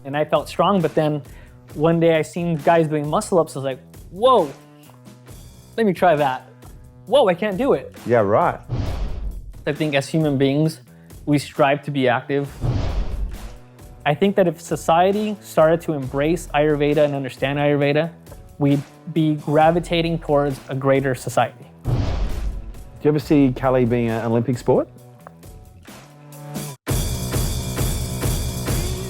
And I felt strong, but then one day I seen guys doing muscle ups. I was like, whoa, let me try that. Whoa, I can't do it. Yeah, right. I think as human beings, we strive to be active. I think that if society started to embrace Ayurveda and understand Ayurveda, we'd be gravitating towards a greater society. Do you ever see Cali being an Olympic sport?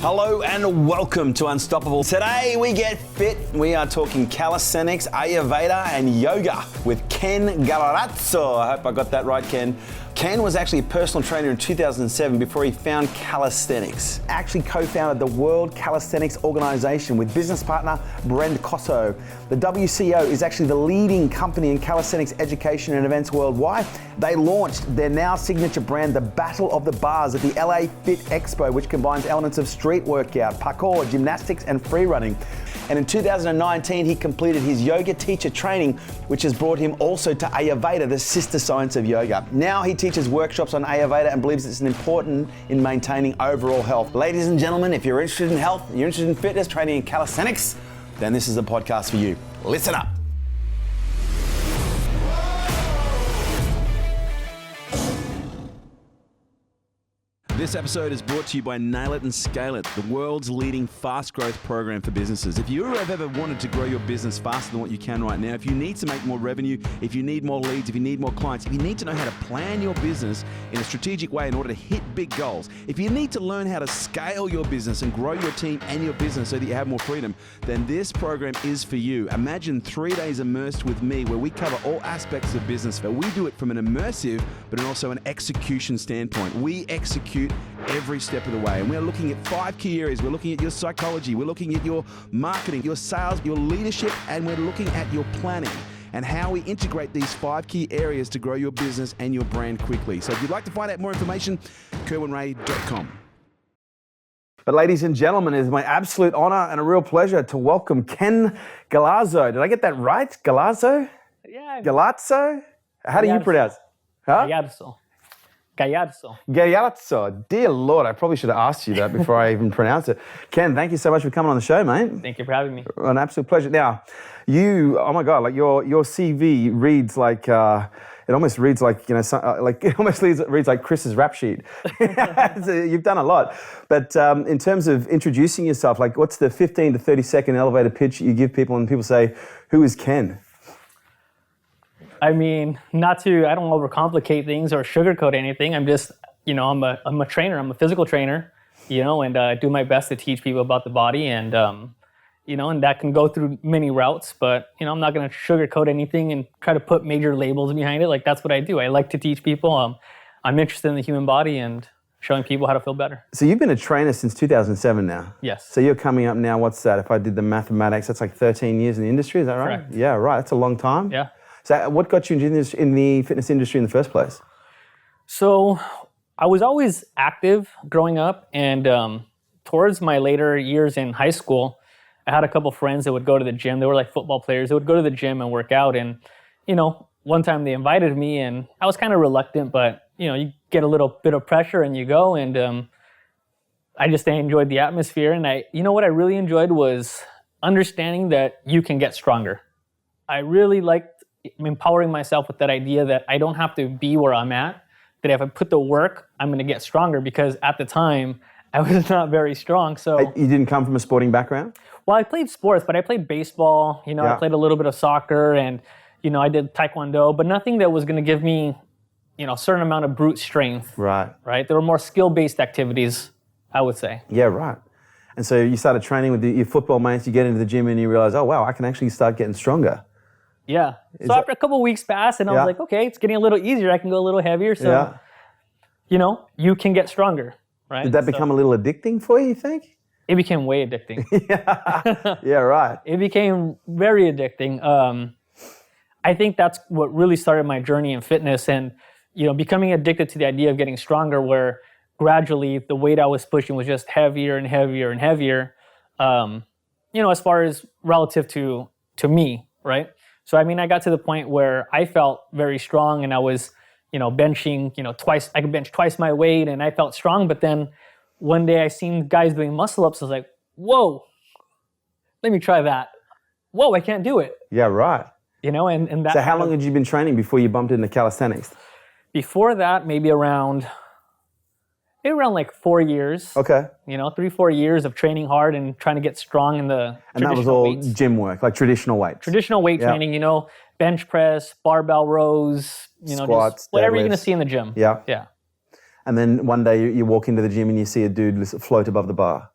Hello and welcome to Unstoppable. Today we get fit. We are talking calisthenics, Ayurveda and yoga with Ken Gallarzo. I hope I got that right, Ken. Ken was actually a personal trainer in 2007 before he found calisthenics. Actually co-founded the World Calisthenics Organization with business partner Brent Cosso. The WCO is actually the leading company in calisthenics education and events worldwide. They launched their now signature brand, the Battle of the Bars, at the LA Fit Expo, which combines elements of street workout, parkour, gymnastics, and free running. And in 2019, he completed his yoga teacher training, which has brought him also to Ayurveda, the sister science of yoga. Now he teaches workshops on Ayurveda and believes it's important in maintaining overall health. Ladies and gentlemen, if you're interested in health, you're interested in fitness, training, and calisthenics, then this is the podcast for you. Listen up. This episode is brought to you by Nail It and Scale It, the world's leading fast growth program for businesses. If you have ever wanted to grow your business faster than what you can right now, if you need to make more revenue, if you need more leads, if you need more clients, if you need to know how to plan your business in a strategic way in order to hit big goals, if you need to learn how to scale your business and grow your team and your business so that you have more freedom, then this program is for you. Imagine 3 days immersed with me where we cover all aspects of business, but we do it from an immersive but also an execution standpoint. We execute every step of the way, and we're looking at 5 key areas. We're looking at your psychology, we're looking at your marketing, your sales, your leadership, and we're looking at your planning and how we integrate these 5 key areas to grow your business and your brand quickly. So if you'd like to find out more information, kerwinray.com. But ladies and gentlemen, it is my absolute honor and a real pleasure to welcome Ken Gallarzo. Did I get that right? Gallarzo? Yeah. Gallarzo? How do you pronounce it? Huh? Gallarzo. Dear Lord, I probably should have asked you that before I even pronounced it. Ken, thank you so much for coming on the show, mate. Thank you for having me. An absolute pleasure. Now, oh my God, like your CV reads like, it almost reads like, reads like Chris's rap sheet. You've done a lot. But in terms of introducing yourself, like what's the 15 to 30 second elevator pitch you give people and people say, who is Ken? I mean, I don't overcomplicate things or sugarcoat anything. I'm just, I'm a trainer. I'm a physical trainer, and I do my best to teach people about the body, and and that can go through many routes. But I'm not going to sugarcoat anything and try to put major labels behind it. Like that's what I do. I like to teach people. I'm interested in the human body and showing people how to feel better. So you've been a trainer since 2007 now. Yes. So you're coming up now. What's that? If I did the mathematics, that's like 13 years in the industry. Is that right? Correct. Yeah, right. That's a long time. Yeah. So what got you into in the fitness industry in the first place? So I was always active growing up, and towards my later years in high school, I had a couple friends that would go to the gym. They were like football players. They would go to the gym and work out, and one time they invited me, and I was kind of reluctant, but you get a little bit of pressure and you go, and I enjoyed the atmosphere, and what I really enjoyed was understanding that you can get stronger. I really liked empowering myself with that idea that I don't have to be where I'm at, that if I put the work, I'm going to get stronger, because at the time, I was not very strong. So you didn't come from a sporting background? Well, I played sports, but I played baseball, I played a little bit of soccer, and, I did taekwondo, but nothing that was going to give me, a certain amount of brute strength. Right. There were more skill-based activities, I would say. Yeah, right. And so you started training with your football mates, you get into the gym and you realize, oh, wow, I can actually start getting stronger. Yeah. So after a couple of weeks passed, and I was like, okay, it's getting a little easier. I can go a little heavier. So, you can get stronger, right? Did that become a little addicting for you think? It became way addicting. Yeah, right. It became very addicting. I think that's what really started my journey in fitness, and, becoming addicted to the idea of getting stronger, where gradually the weight I was pushing was just heavier and heavier and heavier, as far as relative to me, right? So, I got to the point where I felt very strong, and I was, benching, twice. I could bench twice my weight, and I felt strong. But then one day I seen guys doing muscle ups. I was like, whoa, let me try that. Whoa, I can't do it. Yeah, right. And that. So how long had you been training before you bumped into calisthenics? Before that, maybe around like 4 years. Okay. 3-4 years of training hard and trying to get strong in the And that was traditional all weights. gym work, like traditional weights. Traditional weight Yeah. training, bench press, barbell rows, Squats, just whatever you're going to deadlifts. see in the gym. Yeah. Yeah. And then one day you walk into the gym and you see a dude float above the bar.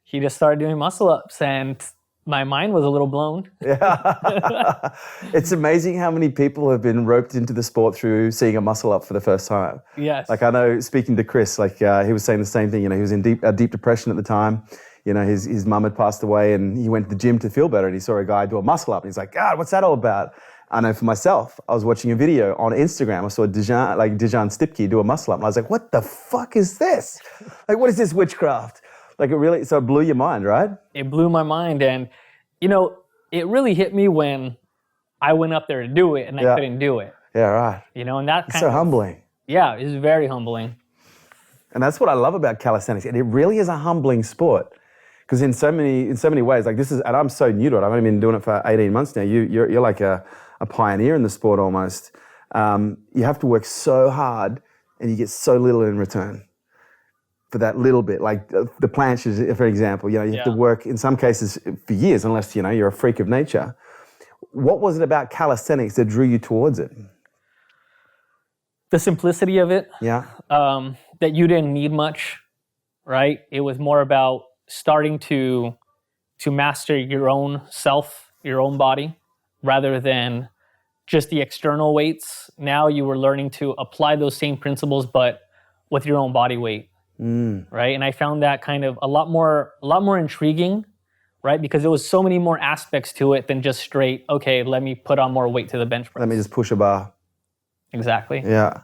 He just started doing muscle ups and my mind was a little blown. Yeah. It's amazing how many people have been roped into the sport through seeing a muscle up for the first time. Yes. Like I know, speaking to Chris, he was saying the same thing. He was in deep depression at the time. His mum had passed away and he went to the gym to feel better and he saw a guy do a muscle up and he's like, God, what's that all about? I know for myself, I was watching a video on Instagram. I saw Dejan Stipke do a muscle up and I was like, what the fuck is this? Like, what is this witchcraft? Like so it blew your mind, right? It blew my mind and, it really hit me when I went up there to do it and I couldn't do it. Yeah, right. And that It's so humbling. Yeah, it was very humbling. And that's what I love about calisthenics. And it really is a humbling sport. Because in so many ways, like this is, and I'm so new to it. I've only been doing it for 18 months now. You're like a pioneer in the sport almost. You have to work so hard and you get so little in return for that little bit. Like the planches, for example, you have to work in some cases for years unless, you're a freak of nature. What was it about calisthenics that drew you towards it? The simplicity of it. Yeah. That you didn't need much, right? It was more about starting to master your own self, your own body, rather than just the external weights. Now you were learning to apply those same principles, but with your own body weight, right? And I found that kind of a lot more intriguing, right? Because there was so many more aspects to it than just straight, okay, let me put on more weight to the bench press. Let me just push a bar. Exactly. Yeah.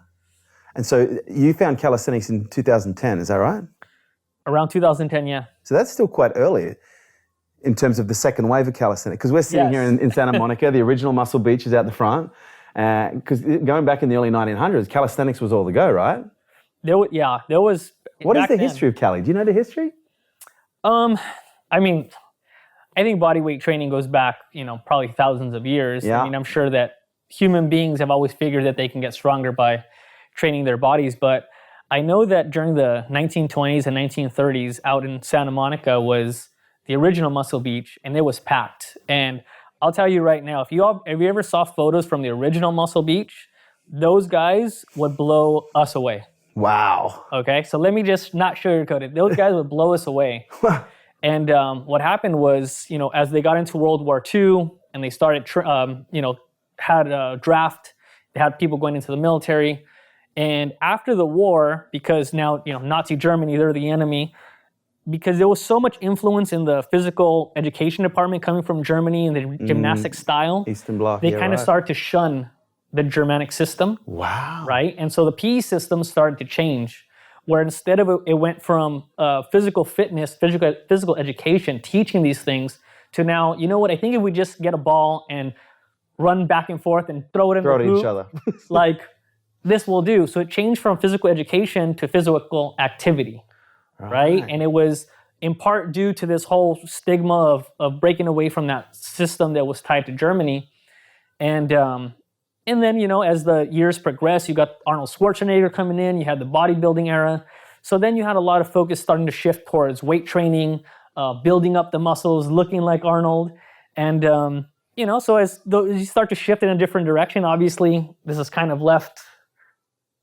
And so you found calisthenics in 2010, is that right? Around 2010, yeah. So that's still quite early in terms of the second wave of calisthenics. Because we're sitting here in Santa Monica, the original Muscle Beach is out the front. Because going back in the early 1900s, calisthenics was all the go, right? There was. What is the history of Cali? Do you know the history? I mean, I think bodyweight training goes back, probably thousands of years. Yeah. I mean, I'm sure that human beings have always figured that they can get stronger by training their bodies, but I know that during the 1920s and 1930s out in Santa Monica was the original Muscle Beach, and it was packed. And I'll tell you right now, if you ever saw photos from the original Muscle Beach, those guys would blow us away. Wow. Okay, so let me just not sugarcoat it. Those guys would blow us away. And what happened was, as they got into World War II and they started, had a draft, they had people going into the military. And after the war, because now, Nazi Germany, they're the enemy, because there was so much influence in the physical education department coming from Germany and the gymnastic style, Eastern Bloc, they kind of started to shun the Germanic system. Wow. Right? And so the PE system started to change, where instead of it went from physical fitness, physical education, teaching these things, to now, I think if we just get a ball and run back and forth and throw it in the hoop, at each other. like, this will do. So it changed from physical education to physical activity, right? And it was in part due to this whole stigma of breaking away from that system that was tied to Germany. And then, as the years progressed, you got Arnold Schwarzenegger coming in, you had the bodybuilding era. So then you had a lot of focus starting to shift towards weight training, building up the muscles, looking like Arnold. And, so as you start to shift in a different direction, obviously this is kind of left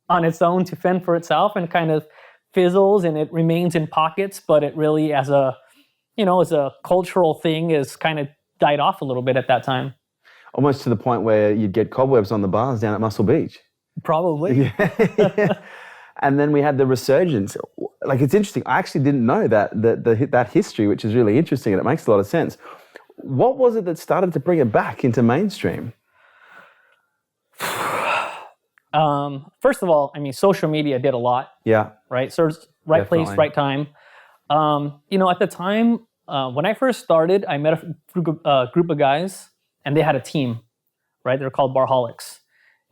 on its own to fend for itself and kind of fizzles and it remains in pockets, but it really as a cultural thing is kind of died off a little bit at that time. Almost to the point where you'd get cobwebs on the bars down at Muscle Beach. Probably. Yeah. And then we had the resurgence. Like, it's interesting. I actually didn't know that history, which is really interesting and it makes a lot of sense. What was it that started to bring it back into mainstream? First of all, I mean, social media did a lot. Yeah. Right? So it's right Definitely. place, right time. At the time, when I first started, I met a group of guys and they had a team, right? They're called Barholics.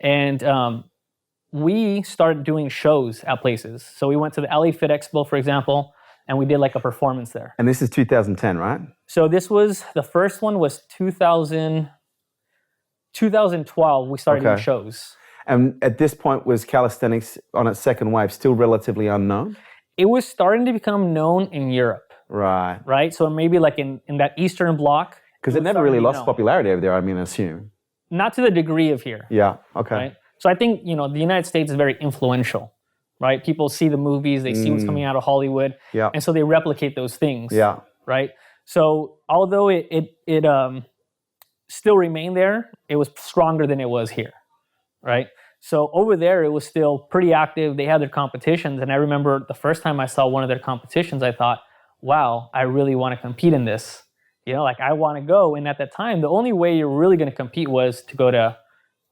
And we started doing shows at places. So we went to the LA Fit Expo, for example, and we did like a performance there. And this is 2010, right? So the first one was 2012, we started doing shows. And at this point, was calisthenics on its second wave still relatively unknown? It was starting to become known in Europe. Right. So maybe like in that Eastern Bloc. Because it never really lost popularity over there, I mean, I assume. Not to the degree of here. Yeah, okay. Right? So I think, the United States is very influential, right? People see the movies, they see what's coming out of Hollywood, and so they replicate those things, right? So although it still remained there, it was stronger than it was here, right? So over there, it was still pretty active. They had their competitions, and I remember the first time I saw one of their competitions, I thought, wow, I really want to compete in this. Like I want to go. And at that time, the only way you're really going to compete was to go to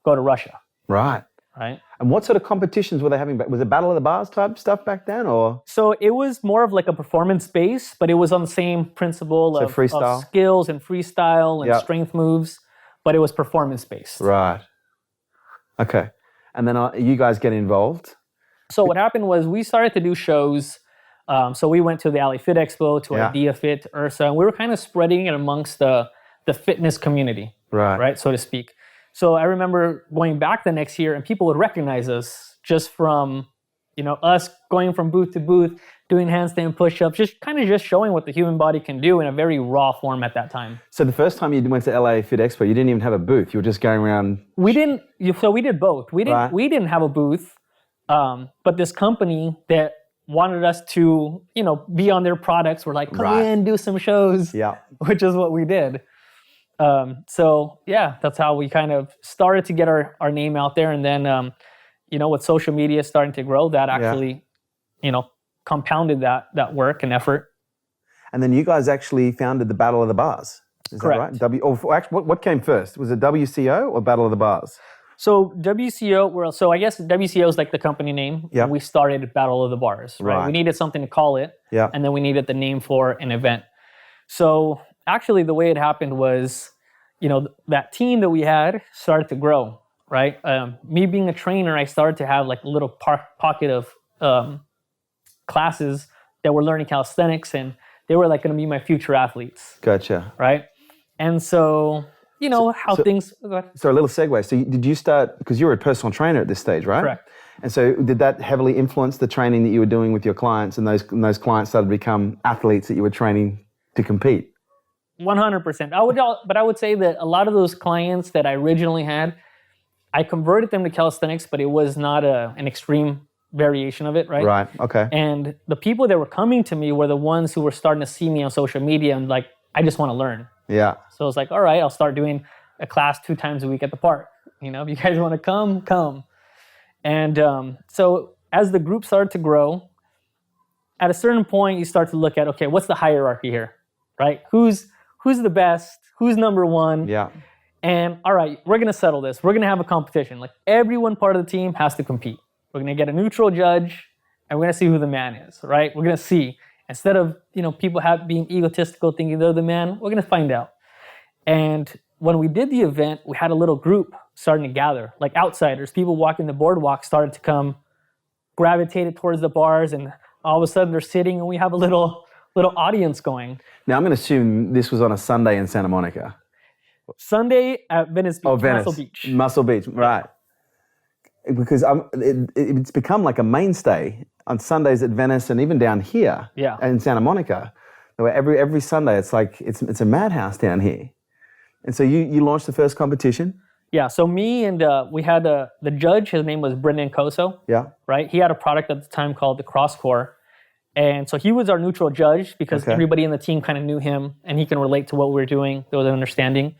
Russia. Right. And what sort of competitions were they having? Was it Battle of the Bars type stuff back then, or? So it was more of like a performance base, but it was on the same principle of skills and freestyle and strength moves, but it was performance based. Right. Okay. And then you guys get involved? So what happened was we started to do shows. So we went to the LA Fit Expo, to Idea Fit, to Ursa, and we were kind of spreading it amongst the fitness community, right, so to speak. So I remember going back the next year, and people would recognize us just from, us going from booth to booth, doing handstand push-ups, just showing what the human body can do in a very raw form at that time. So the first time you went to LA Fit Expo, you didn't even have a booth. You were just going around. So we did both. We didn't have a booth, but this company that wanted us to, be on their products. We're like, come in, do some shows, which is what we did. So that's how we kind of started to get our name out there. And then, with social media starting to grow, that actually, compounded that work and effort. And then you guys actually founded the Battle of the Bars. Is Correct. that right? What came first? Was it WCO or Battle of the Bars? So WCO, so I guess WCO is like the company name. Yeah. We started Battle of the Bars, right? We needed something to call it, and then we needed the name for an event. So actually the way it happened was, that team that we had started to grow, right? Me being a trainer, I started to have like a little pocket of classes that were learning calisthenics, and they were like going to be my future athletes. Gotcha. Right? And so... things... So a little segue. So did you start, because you were a personal trainer at this stage, right? Correct. And so did that heavily influence the training that you were doing with your clients, and those clients started to become athletes that you were training to compete? 100%. But I would say that a lot of those clients that I originally had, I converted them to calisthenics, but it was not an extreme variation of it, right? Right, okay. And the people that were coming to me were the ones who were starting to see me on social media and like, I just want to learn. Yeah. So I was like, all right, I'll start doing a class 2 times a week at the park. If you guys want to come. And so as the group started to grow, at a certain point, you start to look at, okay, what's the hierarchy here, right? Who's the best? Who's number one? Yeah. And all right, we're going to settle this. We're going to have a competition. Like everyone part of the team has to compete. We're going to get a neutral judge, and we're going to see who the man is, right? We're going to see. Instead of, people being egotistical, thinking they're the man, we're going to find out. And when we did the event, we had a little group starting to gather, like outsiders. People walking the boardwalk started to come, gravitated towards the bars, and all of a sudden they're sitting, and we have a little audience going. Now, I'm going to assume this was on a Sunday in Santa Monica. Sunday at Venice Beach, Muscle Beach. Muscle Beach, right. Because it's become like a mainstay on Sundays at Venice and even down here in Santa Monica. Where every Sunday it's like it's a madhouse down here. And so you launched the first competition? Yeah, so me and we had the judge, his name was Brendan Coso. Yeah. Right? He had a product at the time called the CrossCore. And so he was our neutral judge because everybody in the team kind of knew him and he can relate to what we were doing. There was an understanding.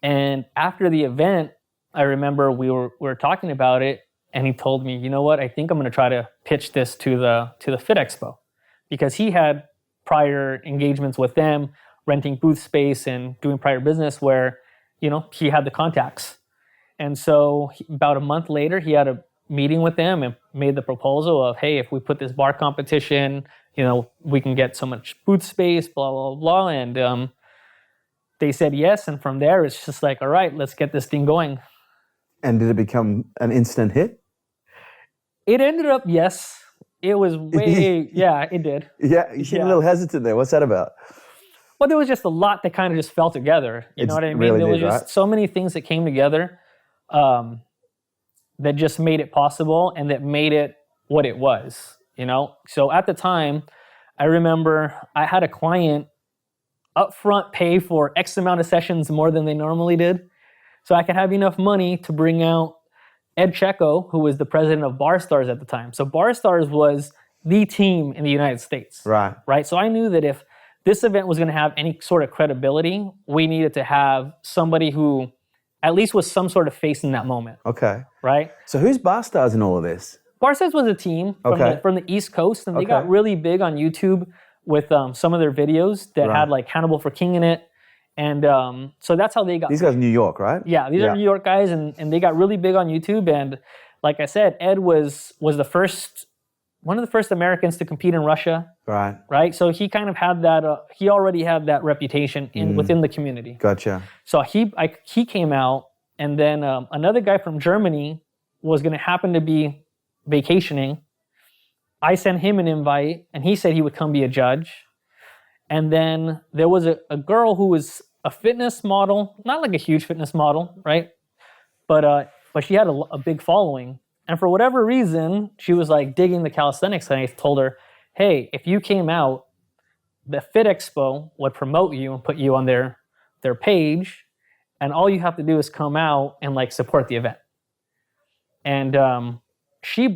And after the event, I remember we were talking about it, and he told me, you know what, I think I'm going to try to pitch this to the Fit Expo, because he had prior engagements with them, renting booth space and doing prior business where, he had the contacts. And so about a month later, he had a meeting with them and made the proposal of, hey, if we put this bar competition, we can get so much booth space, blah, blah, blah. And they said yes. And from there, it's just like, all right, let's get this thing going. And did it become an instant hit? It ended up, yes. It was way, yeah, it did. Yeah, you seem a little hesitant there. What's that about? Well, there was just a lot that kind of just fell together. You know what I mean? Really There was did, just right? so many things that came together that just made it possible and that made it what it was, you know? So at the time, I remember I had a client upfront pay for X amount of sessions more than they normally did. So I could have enough money to bring out Ed Checo, who was the president of Bar Stars at the time. So Bar Stars was the team in the United States. Right. Right? So I knew that if this event was going to have any sort of credibility, we needed to have somebody who at least was some sort of face in that moment. Okay. Right? So who's Bar Stars in all of this? Bar Stars was a team from the East Coast, and they got really big on YouTube with some of their videos that had like Hannibal for King in it. And so that's how they got. These guys are New York, right? Yeah, these are New York guys, and they got really big on YouTube. And like I said, Ed was the first, one of the first Americans to compete in Russia. Right. Right. So he kind of had that. He already had that reputation within the community. Gotcha. So he came out, and then another guy from Germany was going to happen to be vacationing. I sent him an invite, and he said he would come be a judge. And then there was a girl who was a fitness model, not like a huge fitness model, right? But she had a big following. And for whatever reason, she was like digging the calisthenics. And I told her, hey, if you came out, the Fit Expo would promote you and put you on their page. And all you have to do is come out and like support the event. And she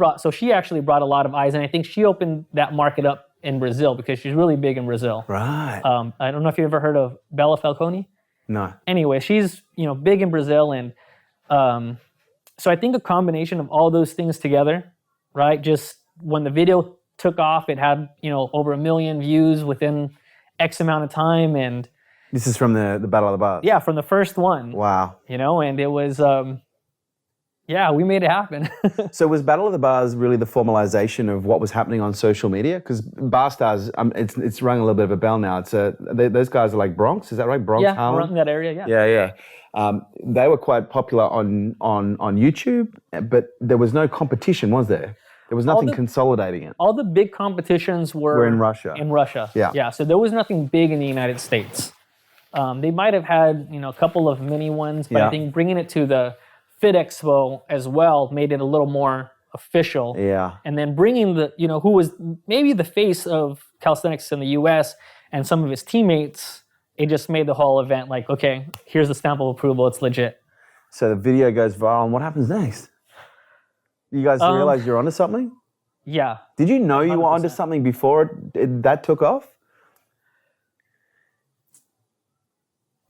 actually brought a lot of eyes. And I think she opened that market up in Brazil because she's really big in Brazil. Right. I don't know if you ever heard of Bella Falcone. No. Anyway, she's big in Brazil, and so I think a combination of all those things together, right? Just when the video took off, it had over 1 million views within X amount of time, and this is from the Battle of the Bars. Yeah, from the first one. Wow. And it was. Yeah, we made it happen. So was Battle of the Bars really the formalization of what was happening on social media? Because Bar Stars, it's rung a little bit of a bell now. It's those guys are like Bronx, is that right? Bronx, Harlem? Yeah, in that area, yeah. Yeah. They were quite popular on YouTube, but there was no competition, was there? There was nothing consolidating it. All the big competitions were in Russia. In Russia, yeah. So there was nothing big in the United States. They might have had a couple of mini ones, but I think bringing it to the Fit Expo as well made it a little more official. Yeah. And then bringing who was maybe the face of calisthenics in the US and some of his teammates, it just made the whole event like, okay, here's the stamp of approval, it's legit. So the video goes viral, and what happens next? You guys realize you're onto something? Yeah. Did you know you 100%. were onto something before that took off?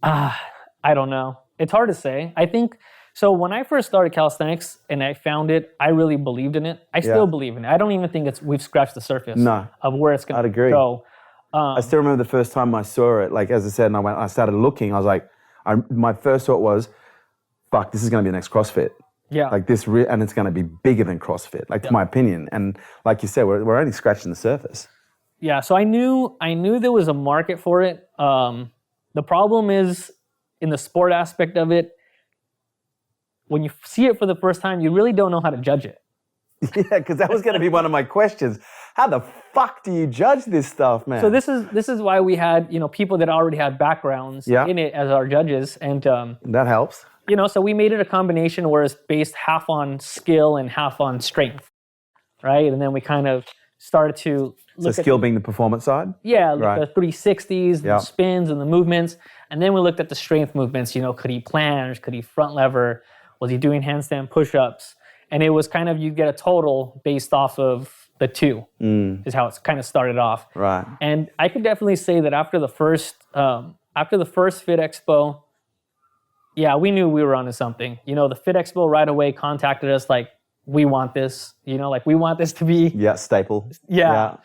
I don't know. It's hard to say. I think, so when I first started calisthenics and I found it, I really believed in it. I still believe in it. I don't even think we've scratched the surface of where it's going to go. I still remember the first time I saw it, like as I said, and I started looking, I was like, my first thought was, fuck, this is going to be the next CrossFit. Yeah. Like this, and it's going to be bigger than CrossFit, like to my opinion. And like you said, we're only scratching the surface. Yeah, so I knew there was a market for it. The problem is, in the sport aspect of it, when you see it for the first time, you really don't know how to judge it. Yeah, because that was going to be one of my questions. How the fuck do you judge this stuff, man? So this is why we had people that already had backgrounds in it as our judges, and that helps. So we made it a combination where it's based half on skill and half on strength, right? And then we kind of started to look at skill being the performance side. Yeah, like the 360s, the spins, and the movements, and then we looked at the strength movements. Could he planche? Could he front lever? Was he doing handstand push-ups? And it was kind of, you get a total based off of the two, is how it's kind of started off. Right. And I could definitely say that after the first Fit Expo, yeah, we knew we were onto something. The Fit Expo right away contacted us like, we want this, like we want this to be. Yeah, staple. Yeah.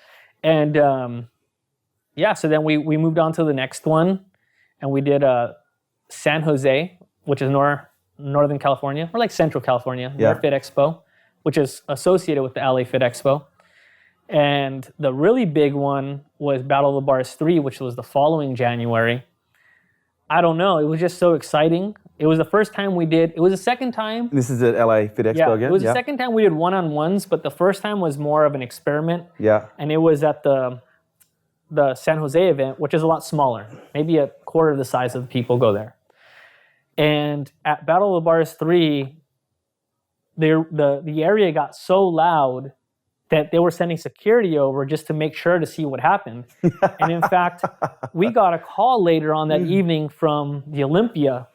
And so then we moved on to the next one, and we did San Jose, which is Northern California, or like Central California, near Fit Expo, which is associated with the LA Fit Expo. And the really big one was Battle of the Bars 3, which was the following January. I don't know, it was just so exciting. It was the first time we did. It was the second time. This is at LA Fit Expo again? It was the second time we did one-on-ones, but the first time was more of an experiment. Yeah. And it was at the San Jose event, which is a lot smaller. Maybe a quarter of the size of the people go there. And at Battle of the Bars 3, the area got so loud that they were sending security over just to make sure to see what happened. And in fact, we got a call later on that evening from the Olympia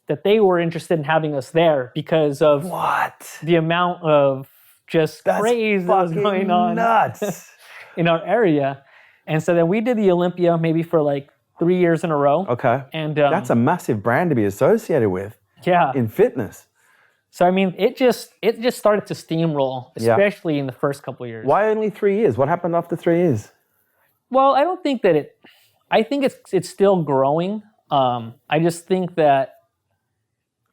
that they were interested in having us there because of the amount of just craze that was going on nuts. in our area. And so then we did the Olympia maybe for like 3 years in a row. Okay. And that's a massive brand to be associated with in fitness. So I mean, it just started to steamroll, especially in the first couple of years. Why only 3 years? What happened after 3 years? Well, I don't think that I think it's still growing. I just think that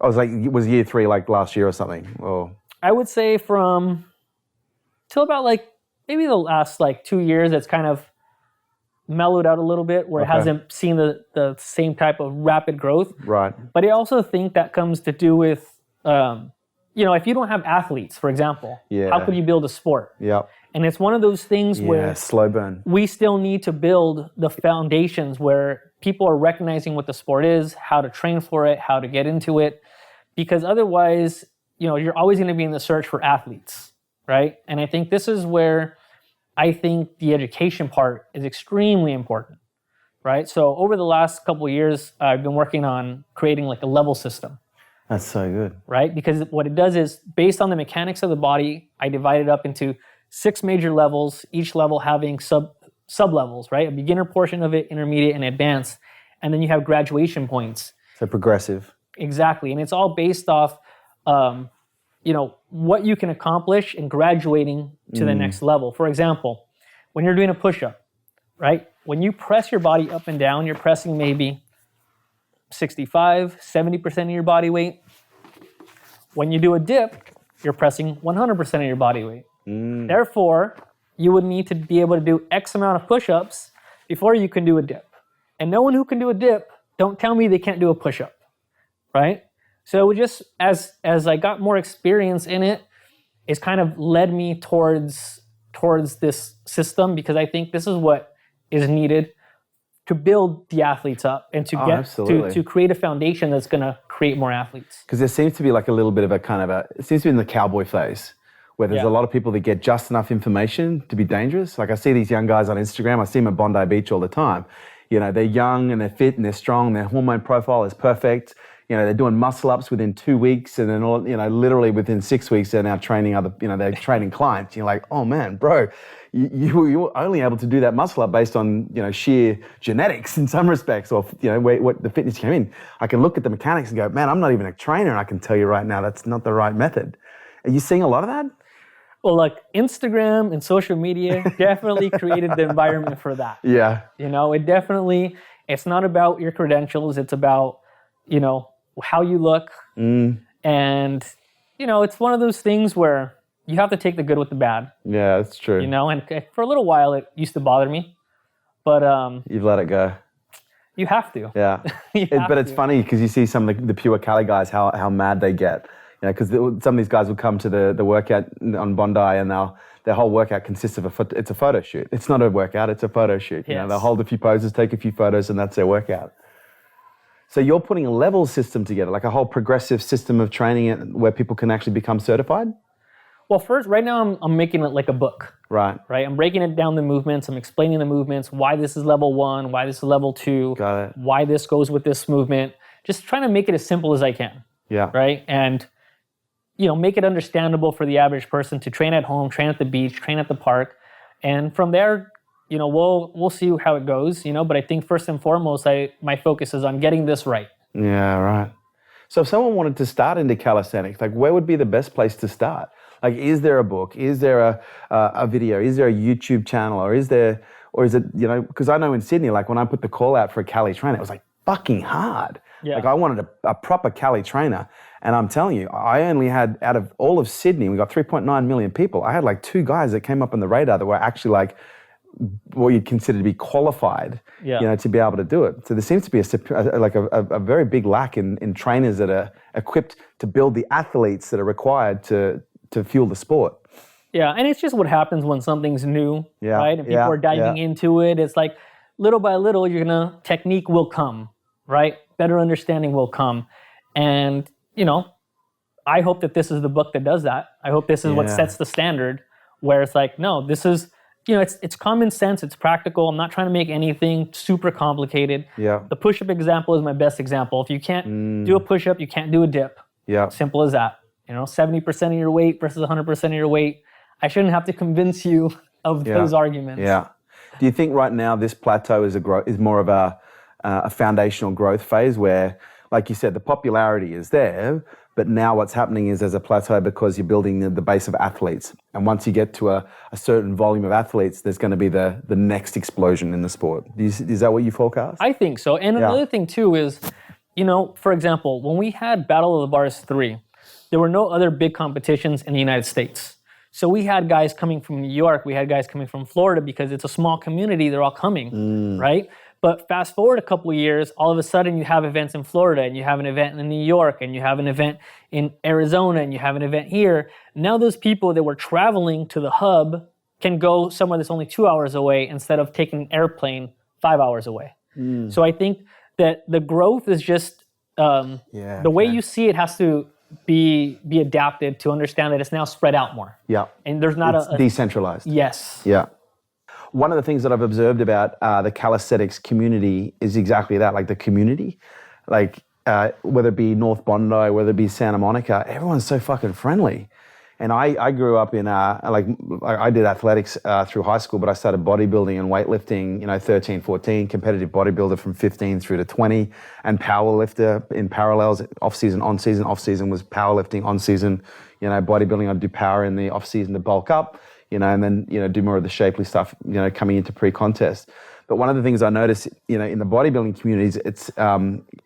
I was like, it was year 3 like last year or something? Or I would say from till about like maybe the last like 2 years, it's kind of mellowed out a little bit where it hasn't seen the same type of rapid growth. Right. But I also think that comes to do with, if you don't have athletes, for example, how could you build a sport? Yeah. And it's one of those things where slow burn. We still need to build the foundations where people are recognizing what the sport is, how to train for it, how to get into it, because otherwise, you're always going to be in the search for athletes, right? And I think this is where I think the education part is extremely important, right? So over the last couple of years, I've been working on creating like a level system. That's so good. Right? Because what it does is, based on the mechanics of the body, I divide it up into 6 major levels, each level having sub-levels, right? A beginner portion of it, intermediate, and advanced. And then you have graduation points. So progressive. Exactly. And it's all based off, what you can accomplish in graduating to the next level. For example, when you're doing a push-up, right? When you press your body up and down, you're pressing maybe 65, 70% of your body weight. When you do a dip, you're pressing 100% of your body weight. Therefore, you would need to be able to do X amount of push-ups before you can do a dip. And no one who can do a dip, don't tell me they can't do a push-up, right? So just as I got more experience in it, it's kind of led me towards this system, because I think this is what is needed to build the athletes up and to to create a foundation that's going to create more athletes. Because there seems to be like a little bit of it seems to be in the cowboy phase, where there's a lot of people that get just enough information to be dangerous. Like I see these young guys on Instagram, I see them at Bondi Beach all the time. They're young and they're fit and they're strong, their hormone profile is perfect. They're doing muscle ups within 2 weeks, and then literally within 6 weeks they're now training they're training clients. You're like, oh man, bro, you were only able to do that muscle up based on sheer genetics in some respects, or what the fitness came in. I can look at the mechanics and go, man, I'm not even a trainer, and I can tell you right now that's not the right method. Are you seeing a lot of that? Well, like Instagram and social media definitely created the environment for that. Yeah. It's not about your credentials. It's about, how you look. And, it's one of those things where you have to take the good with the bad. Yeah, that's true. And for a little while it used to bother me, but you've let it go. You have to. Yeah. But it's funny because you see some of the pure Cali guys, how mad they get. Because some of these guys will come to the workout on Bondi, and their whole workout consists of it's a photo shoot. It's not a workout, it's a photo shoot. Yes. They'll hold a few poses, take a few photos, and that's their workout. So you're putting a level system together, like a whole progressive system of training where people can actually become certified? Well, first, right now I'm making it like a book. Right. I'm breaking it down the movements. I'm explaining the movements, why this is level 1, why this is level 2, Got it. why this goes with this movement. Just trying to make it as simple as I can. Yeah. Right? And, make it understandable for the average person to train at home, train at the beach, train at the park. And from there, we'll see how it goes, but I think first and foremost, my focus is on getting this right. Yeah, right. So if someone wanted to start into calisthenics, like where would be the best place to start? Like, is there a book? Is there a video? Is there a YouTube channel? Or is it, because I know in Sydney, like when I put the call out for a Cali trainer, it was like fucking hard. Yeah. Like I wanted a proper Cali trainer. And I'm telling you, I only had, out of all of Sydney, we got 3.9 million people. I had like 2 guys that came up on the radar that were actually like what you'd consider to be qualified, Yeah. to be able to do it. So there seems to be a very big lack in trainers that are equipped to build the athletes that are required to fuel the sport. Yeah, and it's just what happens when something's new, Yeah, right? And people yeah, are diving yeah. into it. It's like little by little, technique will come, right? Better understanding will come. And, I hope that this is the book that does that. I hope this is what Yeah. sets the standard where it's like, no, this is, it's common sense, it's practical. I'm not trying to make anything super complicated. Yeah. The push-up example is my best example. If you can't do a push-up, you can't do a dip. Yeah. Simple as that. 70% of your weight versus 100% of your weight. I shouldn't have to convince you of those arguments. Yeah. Do you think right now this plateau is more of a foundational growth phase where, like you said, the popularity is there, but now what's happening is there's a plateau because you're building the base of athletes. And once you get to a certain volume of athletes, there's going to be the next explosion in the sport. Is that what you forecast? I think so. And another thing too is, for example, when we had Battle of the Bars 3, there were no other big competitions in the United States. So we had guys coming from New York, we had guys coming from Florida because it's a small community, they're all coming, right? But fast forward a couple of years, all of a sudden you have events in Florida and you have an event in New York and you have an event in Arizona and you have an event here. Now those people that were traveling to the hub can go somewhere that's only 2 hours away instead of taking an airplane 5 hours away. So I think that the growth is just, the way you see it has to be adapted to understand that it's now spread out more. Yeah. And there's not it's decentralized. Yes. Yeah. One of the things that I've observed about the calisthenics community is exactly that, like the community, whether it be North Bondi, whether it be Santa Monica, everyone's so fucking friendly. And I grew up in, I did athletics through high school, but I started bodybuilding and weightlifting, 13, 14, competitive bodybuilder from 15 through to 20, and powerlifter in parallels, off-season, on-season. Off-season was powerlifting, on-season, bodybuilding, I'd do power in the off-season to bulk up, and then, do more of the shapely stuff, coming into pre-contest. But one of the things I noticed, in the bodybuilding communities, it's,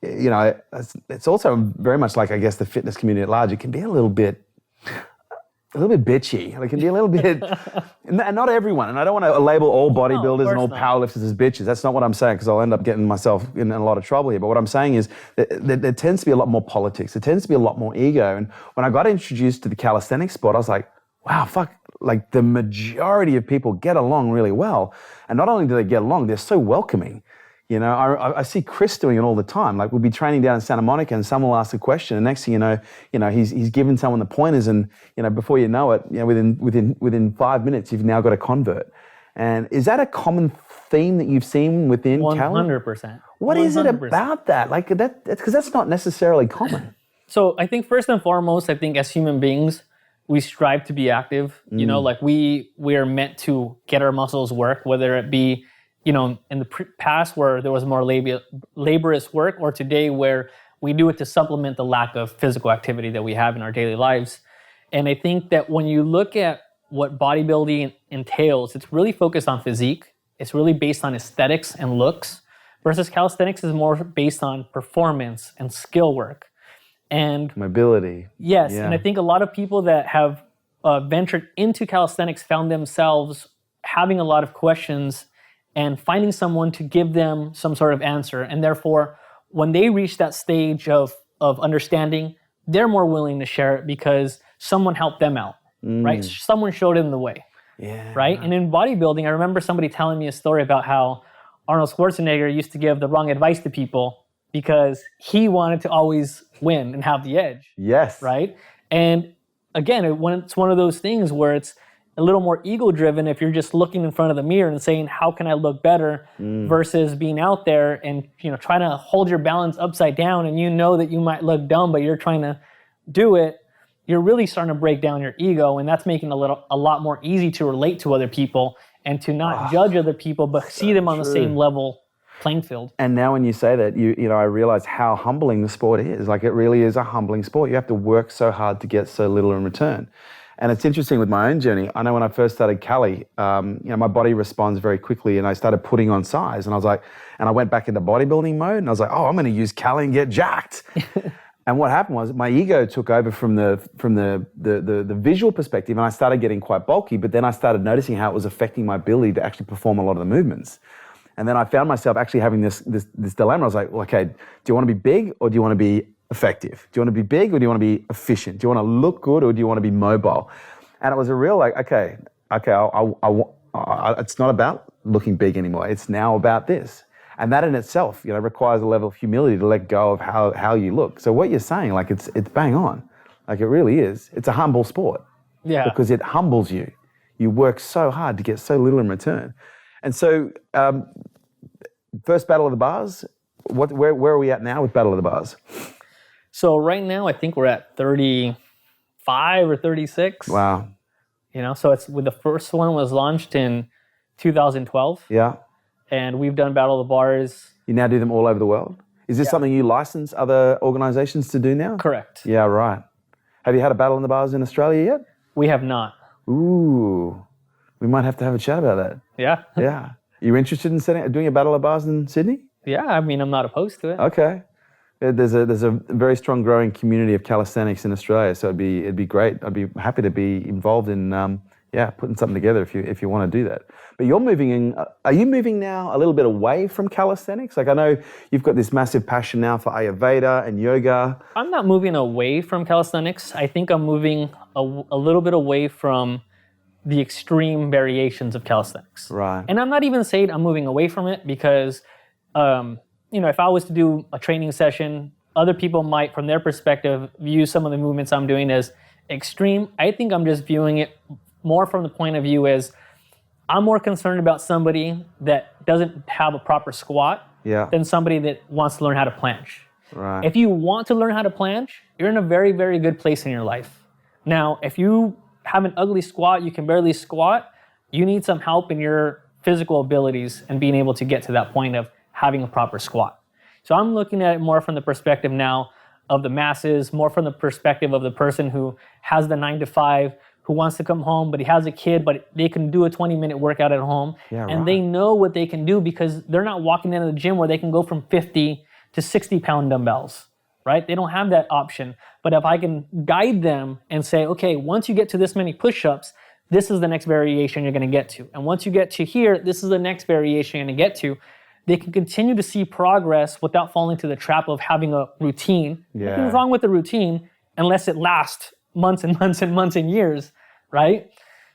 it's also very much like, I guess, the fitness community at large. It can be a little bit bitchy. It can be a little bit, and not everyone. And I don't want to label all bodybuilders and all powerlifters as bitches. That's not what I'm saying, because I'll end up getting myself in a lot of trouble here. But what I'm saying is that there tends to be a lot more politics. There tends to be a lot more ego. And when I got introduced to the calisthenics sport, I was like, wow, fuck. Like the majority of people get along really well. And not only do they get along, they're so welcoming. I see Chris doing it all the time. Like we'll be training down in Santa Monica and someone will ask a question, and next thing you know, he's giving someone the pointers, and before you know it, within 5 minutes you've now got a convert. And is that a common theme that you've seen within 100%. What 100%. Is it about that? Like that, because that's not necessarily common. So I think first and foremost, I think as human beings, we strive to be active. We are meant to get our muscles work, whether it be in the past where there was more laborious work, or today where we do it to supplement the lack of physical activity that we have in our daily lives. And I think that when you look at what bodybuilding entails, it's really focused on physique. It's really based on aesthetics and looks, versus calisthenics is more based on performance and skill work. And mobility. Yes, yeah. And I think a lot of people that have ventured into calisthenics found themselves having a lot of questions and finding someone to give them some sort of answer. And therefore, when they reach that stage of understanding, they're more willing to share it because someone helped them out, right? Someone showed them the way, right? And in bodybuilding, I remember somebody telling me a story about how Arnold Schwarzenegger used to give the wrong advice to people because he wanted to always win and have the edge. Yes. Right? And again, it's one of those things where it's a little more ego-driven if you're just looking in front of the mirror and saying, how can I look better, versus being out there and trying to hold your balance upside down, and that you might look dumb, but you're trying to do it. You're really starting to break down your ego, and that's making it a lot more easy to relate to other people and to not judge other people, but see them on the same level playing field. And now when you say that, I realize how humbling the sport is. Like it really is a humbling sport. You have to work so hard to get so little in return. And it's interesting with my own journey. I know when I first started Cali, my body responds very quickly, and I started putting on size, and I was like, and I went back into bodybuilding mode, and I was like, oh, I'm going to use Cali and get jacked. And what happened was my ego took over from the visual perspective, and I started getting quite bulky. But then I started noticing how it was affecting my ability to actually perform a lot of the movements. And then I found myself actually having this dilemma. I was like, well, okay, do you want to be big or do you want to be effective? Do you want to be big or do you want to be efficient? Do you want to look good or do you want to be mobile? And it was a real like, okay, it's not about looking big anymore. It's now about this. And that in itself, requires a level of humility to let go of how you look. So what you're saying, like it's bang on. Like it really is. It's a humble sport. Yeah. Because it humbles you. You work so hard to get so little in return. And so, first Battle of the Bars, where are we at now with Battle of the Bars? So right now, I think we're at 35 or 36. Wow. So it's the first one was launched in 2012. Yeah. And we've done Battle of the Bars. You now do them all over the world? Is this something you license other organizations to do now? Correct. Yeah, right. Have you had a Battle in the Bars in Australia yet? We have not. Ooh. We might have to have a chat about that. Yeah. Yeah. You interested in doing a Battle of Bars in Sydney? Yeah, I mean, I'm not opposed to it. Okay. There's a very strong growing community of calisthenics in Australia, so it'd be great. I'd be happy to be involved in putting something together if you want to do that. But you're moving in. Are you moving now a little bit away from calisthenics? Like I know you've got this massive passion now for Ayurveda and yoga. I'm not moving away from calisthenics. I think I'm moving a little bit away from the extreme variations of calisthenics. Right. And I'm not even saying I'm moving away from it because, if I was to do a training session, other people might, from their perspective, view some of the movements I'm doing as extreme. I think I'm just viewing it more from the point of view as I'm more concerned about somebody that doesn't have a proper squat than somebody that wants to learn how to planche. Right. If you want to learn how to planche, you're in a very, very good place in your life. Now, if you have an ugly squat, you can barely squat, you need some help in your physical abilities and being able to get to that point of having a proper squat. So I'm looking at it more from the perspective now of the masses, more from the perspective of the person who has the 9 to 5, who wants to come home, but he has a kid, but they can do a 20-minute workout at home. And they know what they can do because they're not walking into the gym where they can go from 50 to 60-pound dumbbells, right? They don't have that option. But if I can guide them and say, okay, once you get to this many push-ups, this is the next variation you're gonna get to. And once you get to here, this is the next variation you're gonna get to. They can continue to see progress without falling to the trap of having a routine. Nothing's wrong with the routine unless it lasts months and months and months and years, right?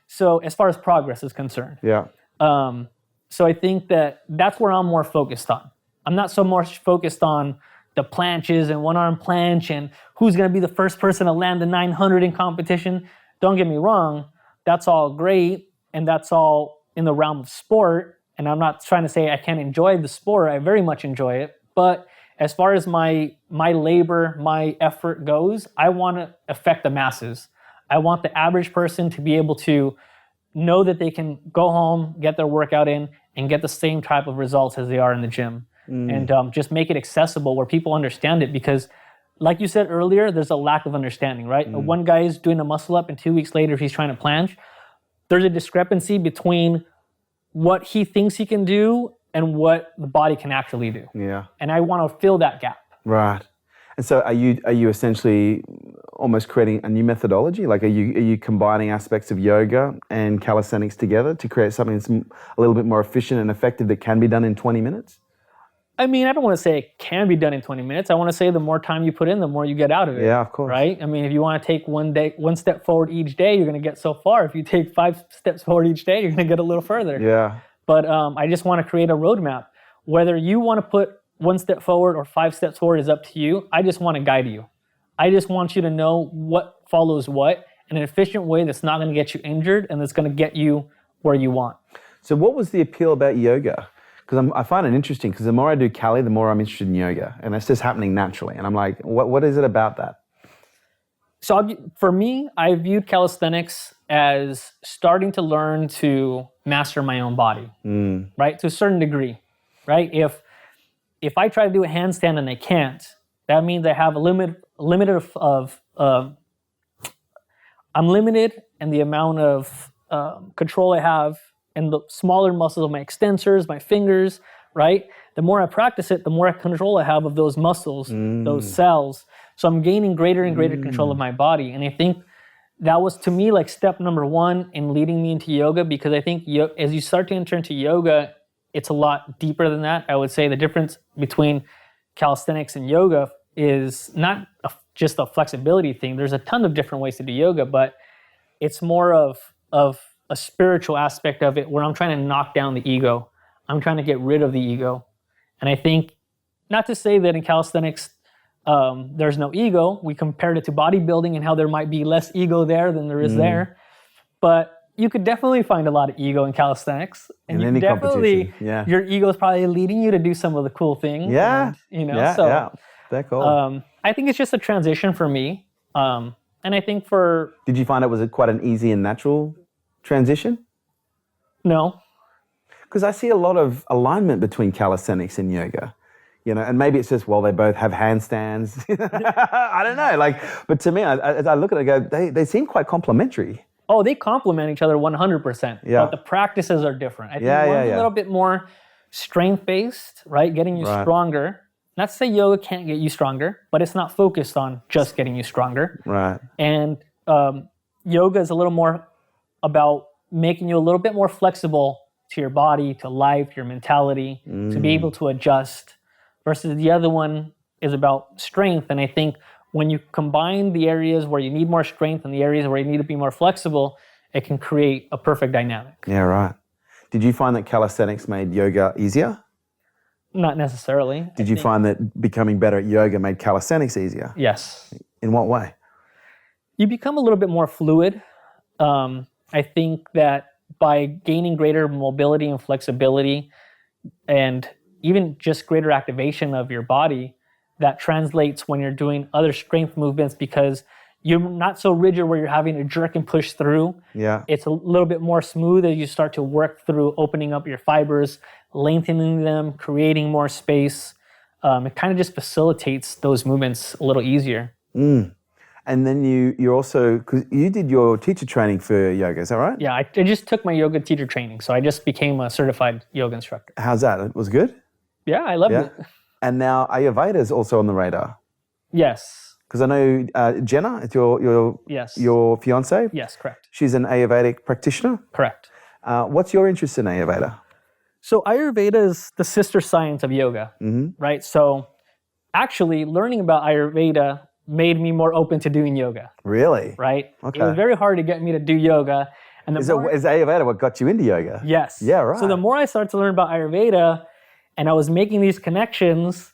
So as far as progress is concerned. Yeah. So I think that's where I'm more focused on. I'm not so much focused on the planches and one-arm planche and who's going to be the first person to land the 900 in competition. Don't get me wrong. That's all great, and that's all in the realm of sport. And I'm not trying to say I can't enjoy the sport. I very much enjoy it. But as far as my labor, my effort goes, I want to affect the masses. I want the average person to be able to know that they can go home, get their workout in, and get the same type of results as they are in the gym. And just make it accessible where people understand it. Because like you said earlier, there's a lack of understanding, right? One guy is doing a muscle up and 2 weeks later he's trying to planche. There's a discrepancy between what he thinks he can do and what the body can actually do. Yeah. And I want to fill that gap. Right. And so are you essentially almost creating a new methodology? Like are you combining aspects of yoga and calisthenics together to create something that's a little bit more efficient and effective that can be done in 20 minutes? I mean, I don't want to say it can be done in 20 minutes. I want to say the more time you put in, the more you get out of it. Yeah, of course. Right? I mean, if you want to take one step forward each day, you're going to get so far. If you take 5 steps forward each day, you're going to get a little further. Yeah. But I just want to create a roadmap. Whether you want to put 1 step forward or 5 steps forward is up to you. I just want to guide you. I just want you to know what follows what in an efficient way that's not going to get you injured and that's going to get you where you want. So what was the appeal about yoga? Because I find it interesting because the more I do Cali, the more I'm interested in yoga. And it's just happening naturally. And I'm like, what is it about that? So for me, I viewed calisthenics as starting to learn to master my own body, right? To a certain degree, right? If I try to do a handstand and I can't, that means I have I'm limited in the amount of control I have and the smaller muscles of my extensors, my fingers, right? the more I practice it, the more control I have of those muscles, those cells. So I'm gaining greater and greater control of my body. And I think that was, to me, like step number one in leading me into yoga, because I think as you start to enter into yoga, it's a lot deeper than that. I would say the difference between calisthenics and yoga is not just a flexibility thing. There's a ton of different ways to do yoga, but it's more of a spiritual aspect of it, where I'm trying to knock down the ego. I'm trying to get rid of the ego. And I think, not to say that in calisthenics there's no ego. We compared it to bodybuilding and how there might be less ego there than there is there. But you could definitely find a lot of ego in calisthenics. And in any definitely, competition. Yeah. your ego is probably leading you to do some of the cool things. Yeah. And, Yeah. They're cool. I think it's just a transition for me. And I think Did you find it was quite an easy and natural transition? No. Because I see a lot of alignment between calisthenics and yoga. And maybe it's just, well, they both have handstands. I don't know. But to me, as I look at it, I go, they seem quite complementary. Oh, they complement each other 100%. Yeah. But the practices are different. I think Yeah, one's yeah. a little bit more strength-based, right? Getting you stronger. Not to say yoga can't get you stronger, but it's not focused on just getting you stronger. Right. And yoga is a little more about making you a little bit more flexible to your body, to life, your mentality, to be able to adjust. Versus the other one is about strength. And I think when you combine the areas where you need more strength and the areas where you need to be more flexible, it can create a perfect dynamic. Yeah, right. Did you find that calisthenics made yoga easier? Not necessarily. Did you find that becoming better at yoga made calisthenics easier? Yes. In what way? You become a little bit more fluid. I think that by gaining greater mobility and flexibility, and even just greater activation of your body, that translates when you're doing other strength movements, because you're not so rigid where you're having to jerk and push through. Yeah. It's a little bit more smooth as you start to work through opening up your fibers, lengthening them, creating more space. It kind of just facilitates those movements a little easier. And then you also, because you did your teacher training for yoga, is that right? Yeah, I just took my yoga teacher training, so I just became a certified yoga instructor. How's that? It was good? Yeah, I loved it. And now Ayurveda is also on the radar. Yes. Because I know Jenna, it's Yes. your fiance. Yes, correct. She's an Ayurvedic practitioner. Correct. What's your interest in Ayurveda? So Ayurveda is the sister science of yoga, right? So actually learning about Ayurveda made me more open to doing yoga, Really? right? Okay. It was very hard to get me to do yoga. And Is Ayurveda what got you into yoga? Yes. Yeah, right. So the more I started to learn about Ayurveda and I was making these connections,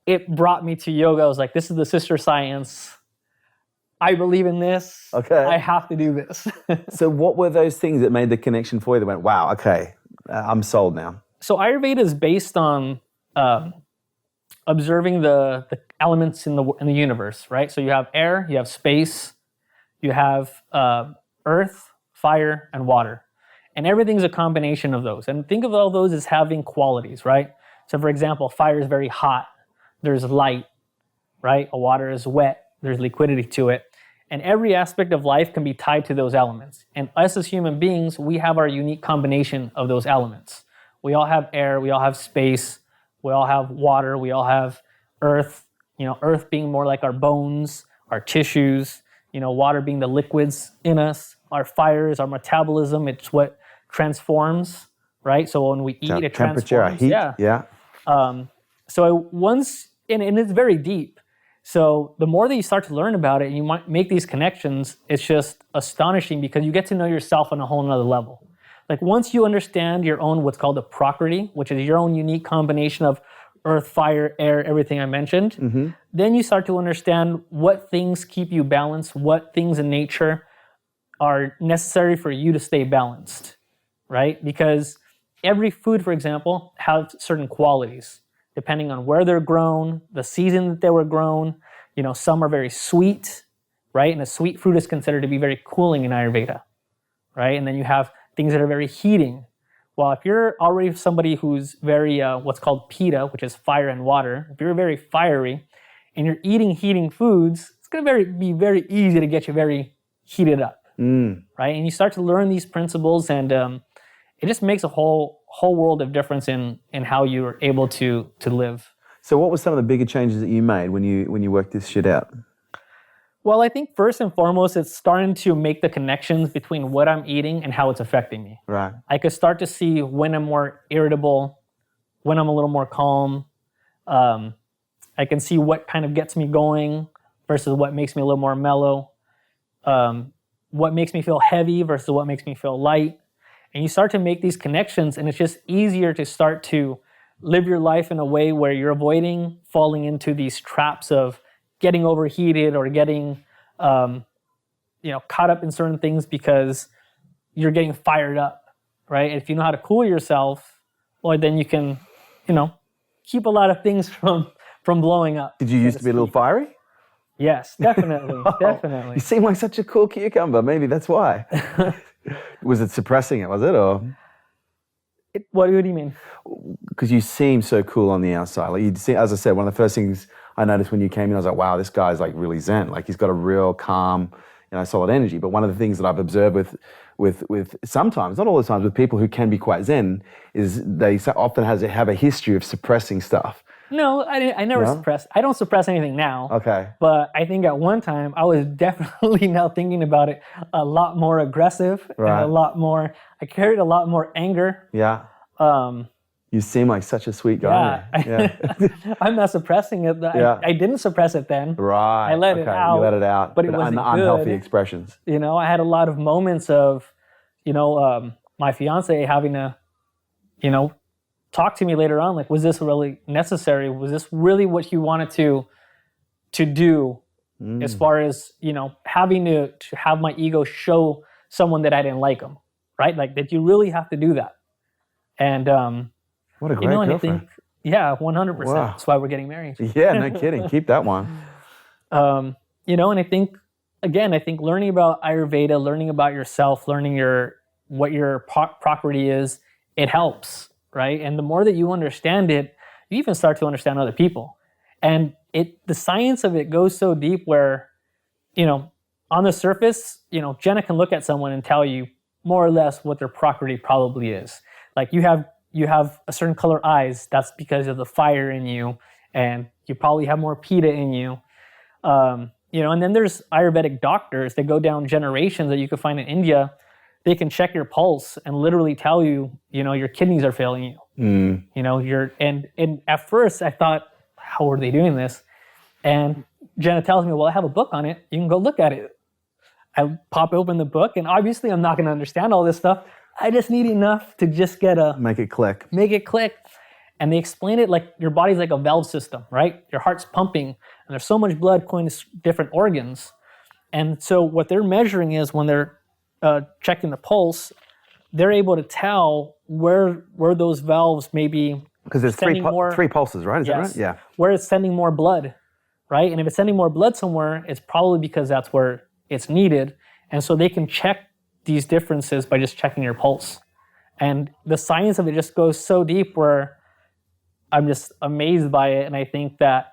it brought me to yoga. I was like, this is the sister science. I believe in this. Okay. I have to do this. So what were those things that made the connection for you that went, wow, okay, I'm sold now? So Ayurveda is based on observing the elements in the universe, right? So you have air, you have space, you have earth, fire, and water. And everything's a combination of those. And think of all those as having qualities, right? So for example, fire is very hot. There's light, right? A water is wet. There's liquidity to it. And every aspect of life can be tied to those elements. And us as human beings, we have our unique combination of those elements. We all have air, we all have space, we all have water, we all have earth, earth being more like our bones, our tissues, water being the liquids in us, our fires, our metabolism, it's what transforms, right? So when we eat, it temperature, transforms. heat, Yeah. And it's very deep. So the more that you start to learn about it and you might make these connections, it's just astonishing because you get to know yourself on a whole nother level. Like once you understand your own, what's called a prakriti, which is your own unique combination of earth, fire, air, everything I mentioned, then you start to understand what things keep you balanced, what things in nature are necessary for you to stay balanced, right? Because every food, for example, has certain qualities depending on where they're grown, the season that they were grown. Some are very sweet, right? And a sweet fruit is considered to be very cooling in Ayurveda, right? And then you have things that are very heating. Well, if you're already somebody who's very, what's called pitta, which is fire and water, if you're very fiery and you're eating heating foods, it's going to be very easy to get you very heated up, right? And you start to learn these principles and it just makes a whole whole world of difference in how you're able to live. So what were some of the bigger changes that you made when you worked this shit out? Well, I think first and foremost, it's starting to make the connections between what I'm eating and how it's affecting me. Right. I could start to see when I'm more irritable, when I'm a little more calm. I can see what kind of gets me going versus what makes me a little more mellow. What makes me feel heavy versus what makes me feel light. And you start to make these connections, and it's just easier to start to live your life in a way where you're avoiding falling into these traps of getting overheated or getting caught up in certain things because you're getting fired up, right? If you know how to cool yourself, well, then you can, keep a lot of things from blowing up. Did you used to be a little fiery? Yes, definitely, definitely. You seem like such a cool cucumber. Maybe that's why. Was it suppressing it, was it? Or what do you mean? Because you seem so cool on the outside. Like as I said, one of the first things I noticed when you came in, I was like, wow, this guy's like really zen. Like he's got a real calm, solid energy. But one of the things that I've observed with sometimes, not all the times, with people who can be quite zen, is they often have a history of suppressing stuff. No, I never suppress. I don't suppress anything now. Okay. But I think at one time, I was definitely, now thinking about it, a lot more aggressive. Right. And I carried a lot more anger. Yeah. You seem like such a sweet guy. Yeah. I'm not suppressing it. I didn't suppress it then. Right. I let it out. You let it out. But it wasn't unhealthy good. expressions. I had a lot of moments of, my fiance having to, talk to me later on, like, was this really necessary? Was this really what you wanted to do as far as, having to have my ego show someone that I didn't like them, right? Like, did you really have to do that? And, what a great girlfriend. I think, 100%. Wow. That's why we're getting married. Yeah, no kidding. Keep that one. And I think learning about Ayurveda, learning about yourself, learning what your property is, it helps. Right? And the more that you understand it, you even start to understand other people. And the science of it goes so deep where, on the surface, Jenna can look at someone and tell you more or less what their property probably is. Like you have a certain color eyes, that's because of the fire in you, and you probably have more pitta in you. And then there's Ayurvedic doctors that go down generations that you can find in India. They can check your pulse and literally tell you, your kidneys are failing you. And at first I thought, how are they doing this? And Jenna tells me, well, I have a book on it. You can go look at it. I pop open the book, and obviously I'm not going to understand all this stuff. I just need enough to just make it click. And they explain it like your body's like a valve system, right? Your heart's pumping, and there's so much blood going to different organs. And so what they're measuring is when they're checking the pulse, they're able to tell where those valves may be. Because there's three pulses, right? Is that right? Yeah. Where it's sending more blood, right? And if it's sending more blood somewhere, it's probably because that's where it's needed. And so they can check these differences by just checking your pulse. And the science of it just goes so deep where I'm just amazed by it. And I think that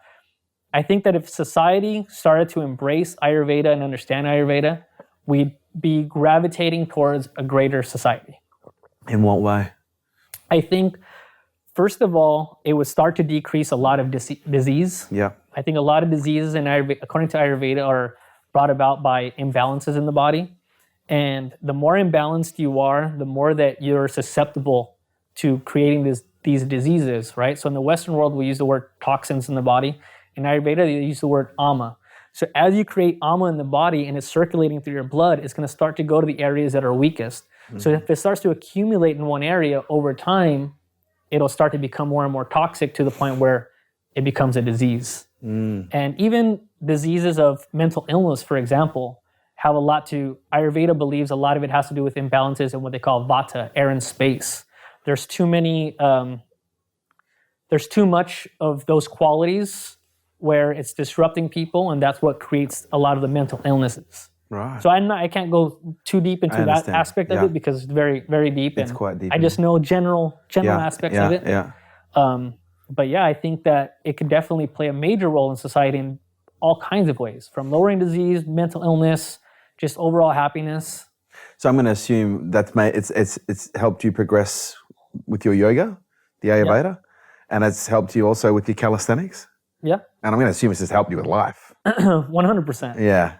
if society started to embrace Ayurveda and understand Ayurveda, we'd be gravitating towards a greater society. In what way? I think, first of all, it would start to decrease a lot of disease. Yeah. I think a lot of diseases, according to Ayurveda, are brought about by imbalances in the body. And the more imbalanced you are, the more that you're susceptible to creating these diseases, right? So in the Western world, we use the word toxins in the body. In Ayurveda, they use the word ama. So as you create ama in the body and it's circulating through your blood, it's going to start to go to the areas that are weakest. Mm-hmm. So if it starts to accumulate in one area over time, it'll start to become more and more toxic to the point where it becomes a disease. And even diseases of mental illness, for example, have a lot to, Ayurveda believes a lot of it has to do with imbalances in what they call vata, air and space. There's too much of those qualities where it's disrupting people, and that's what creates a lot of the mental illnesses. Right. So I can't go too deep into that aspect of it because it's very, very deep. It's quite deep. I just know general aspects of it. Yeah. But I think that it could definitely play a major role in society in all kinds of ways, from lowering disease, mental illness, just overall happiness. So I'm going to assume it's helped you progress with your yoga, the Ayurveda, and it's helped you also with your calisthenics. Yeah. And I'm going to assume it's just helped you with life. 100%. Yeah.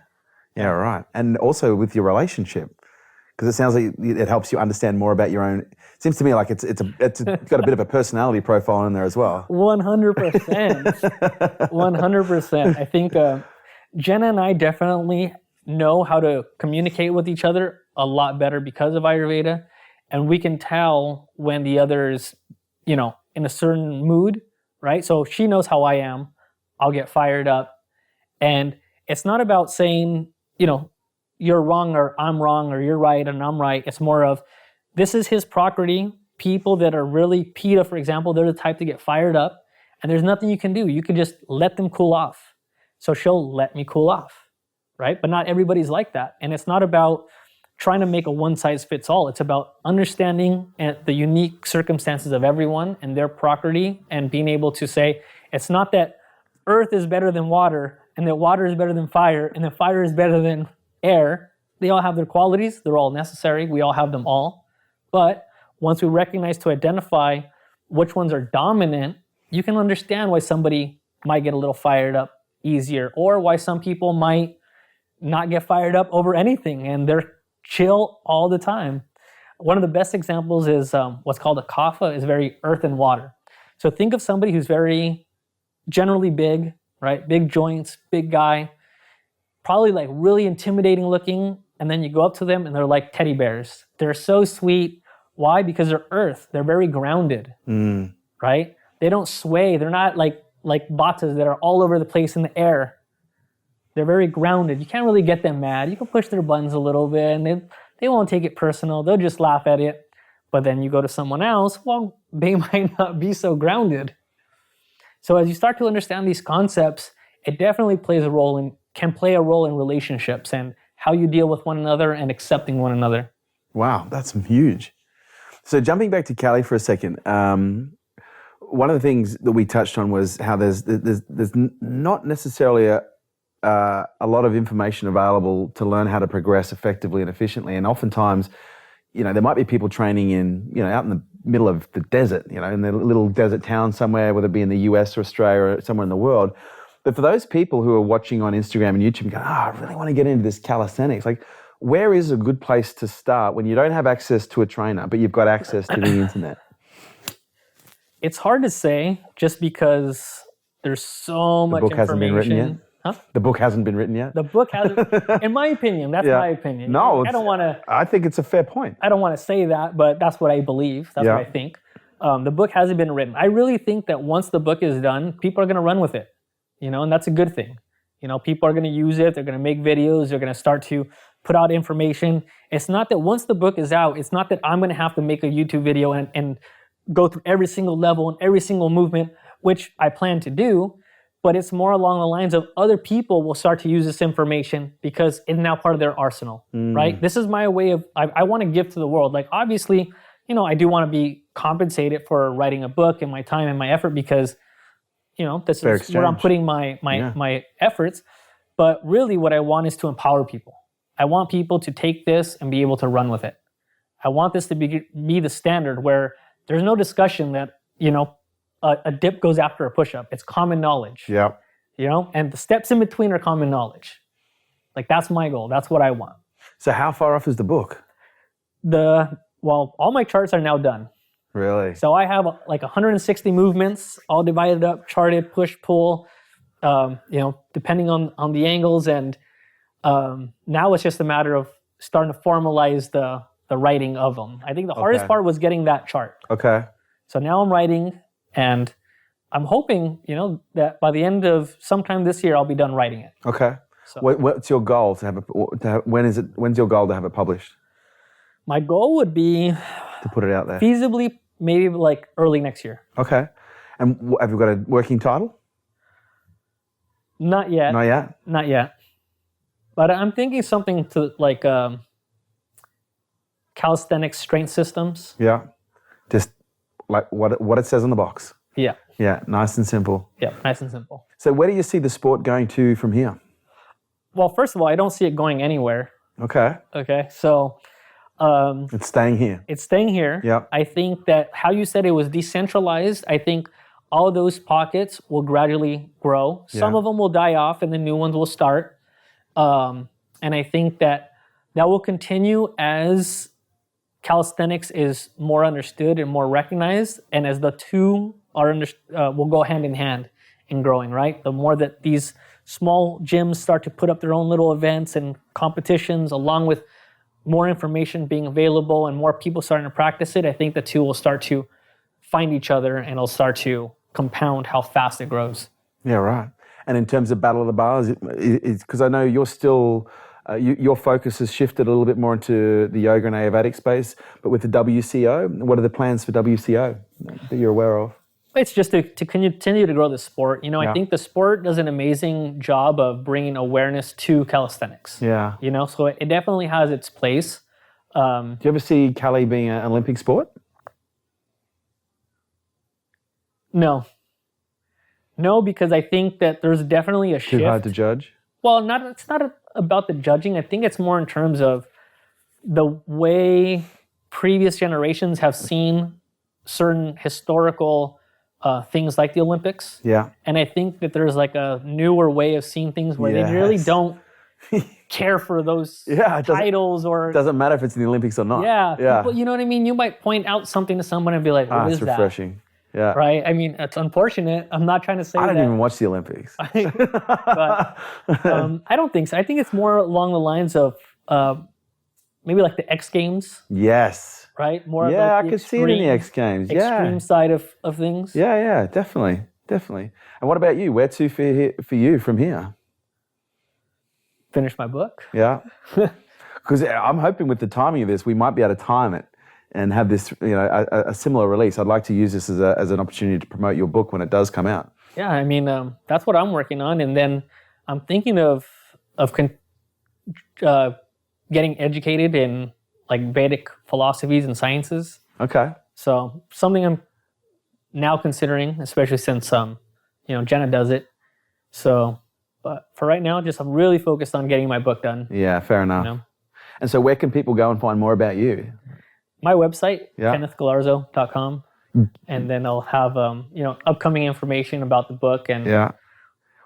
Yeah, right. And also with your relationship, because it sounds like it helps you understand more about your own. It seems to me like it's got a bit of a personality profile in there as well. 100%. 100%. I think Jenna and I definitely know how to communicate with each other a lot better because of Ayurveda. And we can tell when the other's, in a certain mood, right? So she knows how I am. I'll get fired up. And it's not about saying, you're wrong or I'm wrong or you're right and I'm right. It's more of, this is his property. People that are really PETA, for example, they're the type to get fired up, and there's nothing you can do. You can just let them cool off. So she'll let me cool off, right? But not everybody's like that. And it's not about trying to make a one-size-fits-all. It's about understanding the unique circumstances of everyone and their property, and being able to say, it's not that earth is better than water, and that water is better than fire, and that fire is better than air. They all have their qualities. They're all necessary. We all have them all. But once we recognize to identify which ones are dominant, you can understand why somebody might get a little fired up easier, or why some people might not get fired up over anything and they're chill all the time. One of the best examples is what's called a kapha, is very earth and water. So think of somebody who's very generally big, right? Big joints, big guy, probably like really intimidating looking, and then you go up to them and they're like teddy bears. They're so sweet. Why? Because they're earth. They're very grounded, right? They don't sway. They're not like batas that are all over the place in the air. They're very grounded. You can't really get them mad. You can push their buttons a little bit and they won't take it personal. They'll just laugh at it. But then you go to someone else, well, they might not be so grounded. So as you start to understand these concepts, it definitely can play a role in relationships and how you deal with one another and accepting one another. Wow, that's huge. So jumping back to Cali for a second, one of the things that we touched on was how there's not necessarily a lot of information available to learn how to progress effectively and efficiently. And oftentimes, there might be people training out in the middle of the desert, in the little desert town somewhere, whether it be in the US or Australia or somewhere in the world. But for those people who are watching on Instagram and YouTube and go, I really want to get into this calisthenics, like, where is a good place to start when you don't have access to a trainer, but you've got access to the internet? It's hard to say, just because there's so much information. The book hasn't been written yet? Huh? The book hasn't been written yet? The book hasn't, in my opinion, that's my opinion. No, I don't want to. I think it's a fair point. I don't want to say that, but that's what I believe. That's what I think. The book hasn't been written. I really think that once the book is done, people are going to run with it, and that's a good thing. People are going to use it. They're going to make videos. They're going to start to put out information. It's not that once the book is out, it's not that I'm going to have to make a YouTube video and go through every single level and every single movement, which I plan to do. But it's more along the lines of other people will start to use this information because it's now part of their arsenal, right? This is my way of, I want to give to the world. Like, obviously, I do want to be compensated for writing a book and my time and my effort, because, this Fair is exchange. where I'm putting my efforts. But really what I want is to empower people. I want people to take this and be able to run with it. I want this to be the standard where there's no discussion that, a dip goes after a push-up. It's common knowledge. Yeah. And the steps in between are common knowledge. Like, that's my goal. That's what I want. So how far off is the book? All my charts are now done. Really? So I have like 160 movements, all divided up, charted, push, pull, depending on the angles. And now it's just a matter of starting to formalize the writing of them. I think the hardest part was getting that chart. Okay. So now I'm writing, and I'm hoping, that by the end of sometime this year, I'll be done writing it. Okay. So, what's your goal when's your goal to have it published? My goal would be to put it out there. Feasibly, maybe like early next year. Okay. And have you got a working title? Not yet. Not yet? Not yet. But I'm thinking something to like calisthenics strength systems. Yeah. Just like what it says on the box. Yeah. Yeah, nice and simple. Yeah, nice and simple. So where do you see the sport going to from here? Well, first of all, I don't see it going anywhere. Okay. Okay, so It's staying here. It's staying here. Yep. I think that how you said it was decentralized, I think all of those pockets will gradually grow. Some Yeah. of them will die off and the new ones will start. And I think that will continue as calisthenics is more understood and more recognized, and as the two are will go hand in hand in growing, right? The more that these small gyms start to put up their own little events and competitions, along with more information being available and more people starting to practice it, I think the two will start to find each other and it'll start to compound how fast it grows. Yeah, right. And in terms of Battle of the Bars, because I know you're still, your focus has shifted a little bit more into the yoga and Ayurvedic space, but with the WCO, what are the plans for WCO that you're aware of? It's just to continue to grow the sport. You know, Yeah. I think the sport does an amazing job of bringing awareness to calisthenics. Yeah. You know, so it definitely has its place. Do you ever see Cali being an Olympic sport? No, because I think that there's definitely a shift. Too hard to judge? Well, it's not about the judging. I think it's more in terms of the way previous generations have seen certain historical things like the Olympics. Yeah. And I think that there's like a newer way of seeing things where they really Yes. don't care for those Yeah, it doesn't- titles or... Doesn't matter if it's in the Olympics or not. Yeah, Yeah. people, you know what I mean? You might point out something to someone and be like, what It's is that? refreshing. Yeah. Right? I mean, it's unfortunate. I'm not trying to say I don't that. even watch the Olympics. But I don't think so. I think it's more along the lines of maybe like the X Games, Yes. right? More Yeah, like I could see it in the X Games. Yeah. extreme side of things. Yeah, definitely. And what about you? Where to for you from here? Finish my book. Yeah. Because I'm hoping with the timing of this, we might be able to time it and have this, a similar release. I'd like to use this as an opportunity to promote your book when it does come out. Yeah, I mean, that's what I'm working on. And then I'm thinking of getting educated in like Vedic philosophies and sciences. Okay. So something I'm now considering, especially since Jenna does it. So, but for right now, I'm really focused on getting my book done. Yeah, fair enough. You know? And so where can people go and find more about you? My website, Yeah. KennethGallarzo.com, and then I'll have upcoming information about the book and Yeah.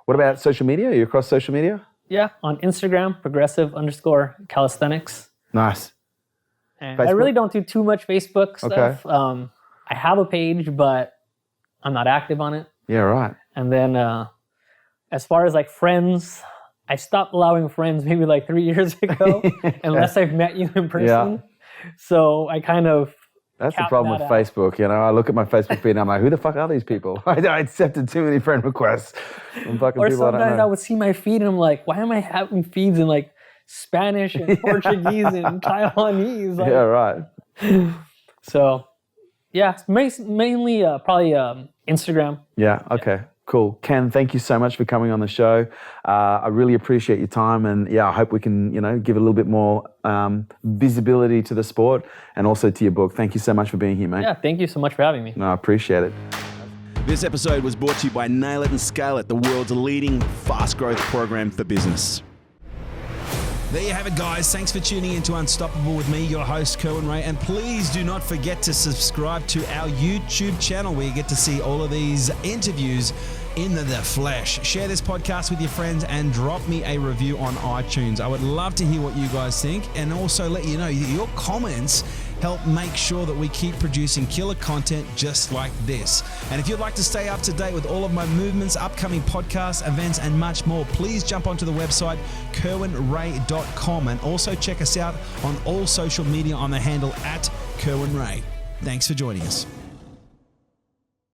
What about social media? Are you across social media? yeah, on Instagram, progressive_calisthenics. Nice. And I Facebook? really don't do too much Facebook stuff. Okay. I have a page, but I'm not active on it. Yeah, right. And then as far as like friends, I stopped allowing friends maybe like 3 years ago, unless I've met you in person. Yeah. So I kind of That's the cap problem with that out. Facebook. I look at my Facebook feed and I'm like, who the fuck are these people? I accepted too many friend requests from fucking Or people I don't sometimes know. I would see my feed and I'm like, why am I having feeds in like Spanish and Portuguese and Taiwanese? Like, Yeah, right. So yeah, it's mainly probably Instagram. Yeah, okay. Cool. Ken, thank you so much for coming on the show. I really appreciate your time, and I hope we can, give a little bit more visibility to the sport and also to your book. Thank you so much for being here, mate. Yeah, thank you so much for having me. No, I appreciate it. This episode was brought to you by Nail It and Scale It, the world's leading fast growth program for business. There you have it, guys. Thanks for tuning in to Unstoppable with me, your host, Kerwin Ray. And please do not forget to subscribe to our YouTube channel where you get to see all of these interviews in the flesh. Share this podcast with your friends and drop me a review on iTunes. I would love to hear what you guys think, and also let you know your comments help make sure that we keep producing killer content just like this. And if you'd like to stay up to date with all of my movements, upcoming podcasts, events, and much more, please jump onto the website kerwinray.com, and also check us out on all social media on the handle @KerwinRay. Thanks for joining us.